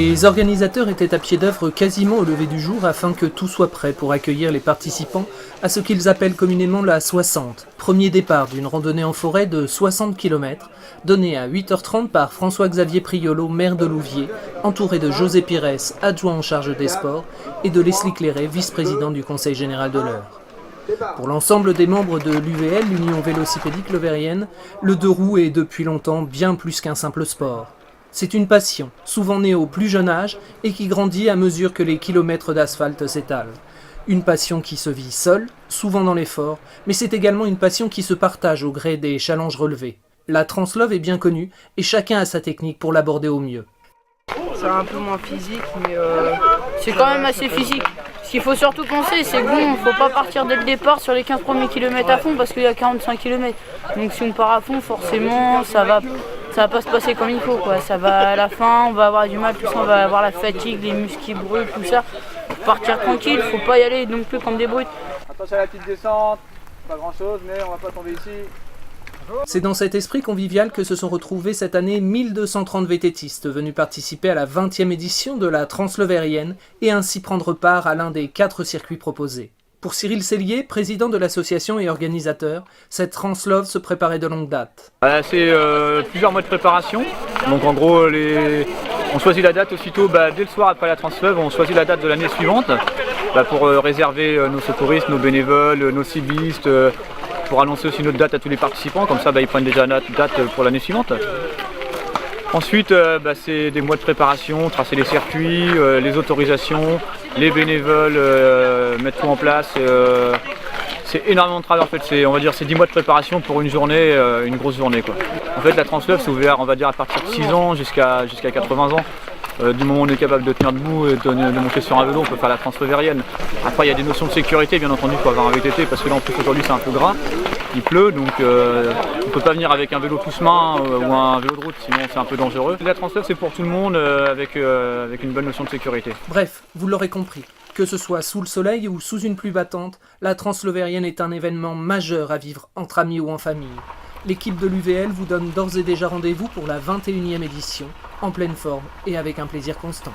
Les organisateurs étaient à pied d'œuvre quasiment au lever du jour afin que tout soit prêt pour accueillir les participants à ce qu'ils appellent communément la 60, premier départ d'une randonnée en forêt de 60 km, donnée à 8h30 par François-Xavier Priolo, maire de Louviers, entouré de José Pires, adjoint en charge des sports, et de Leslie Clairet, vice-président du Conseil général de l'Eure. Pour l'ensemble des membres de l'UVL, l'Union vélocipédique levérienne, le deux roues est depuis longtemps bien plus qu'un simple sport. C'est une passion, souvent née au plus jeune âge et qui grandit à mesure que les kilomètres d'asphalte s'étalent. Une passion qui se vit seule, souvent dans l'effort, mais c'est également une passion qui se partage au gré des challenges relevés. La translove est bien connue et chacun a sa technique pour l'aborder au mieux. C'est un peu moins physique, mais c'est quand même assez physique. Ce qu'il faut surtout penser, c'est bon, il ne faut pas partir dès le départ sur les 15 premiers kilomètres à fond parce qu'il y a 45 km. Donc si on part à fond, forcément, ça va pas se passer comme il faut, quoi. Ça va à la fin, on va avoir du mal, tout ça, on va avoir la fatigue, les muscles qui brûlent, tout ça. Faut partir tranquille, faut pas y aller non plus comme des brutes. Attention à la petite descente, pas grand chose, mais on va pas tomber ici. C'est dans cet esprit convivial que se sont retrouvés cette année 1230 vététistes venus participer à la 20e édition de la Translevérienne et ainsi prendre part à l'un des 4 circuits proposés. Pour Cyril Cellier, président de l'association et organisateur, cette Translove se préparait de longue date. C'est plusieurs mois de préparation. Donc en gros, on choisit la date aussitôt, dès le soir après la Translove, on choisit la date de l'année suivante pour réserver nos secouristes, nos bénévoles, nos civistes, pour annoncer aussi notre date à tous les participants, comme ça ils prennent déjà notre date pour l'année suivante. Ensuite, c'est des mois de préparation, tracer les circuits, les autorisations, les bénévoles, mettre tout en place. C'est énormément de travail en fait, on va dire c'est 10 mois de préparation pour une journée, une grosse journée, quoi. En fait la Translove c'est ouvert on va dire à partir de 6 ans jusqu'à 80 ans. Du moment où on est capable de tenir debout et de monter sur un vélo, on peut faire la translevérienne. Après il y a des notions de sécurité bien entendu pour avoir un VTT parce que là en plus aujourd'hui c'est un peu gras, il pleut donc on ne peut pas venir avec un vélo tous-main ou un vélo de route sinon c'est un peu dangereux. La translove c'est pour tout le monde avec une bonne notion de sécurité. Bref, vous l'aurez compris, que ce soit sous le soleil ou sous une pluie battante, la Translevérienne est un événement majeur à vivre entre amis ou en famille. L'équipe de l'UVL vous donne d'ores et déjà rendez-vous pour la 21e édition, en pleine forme et avec un plaisir constant.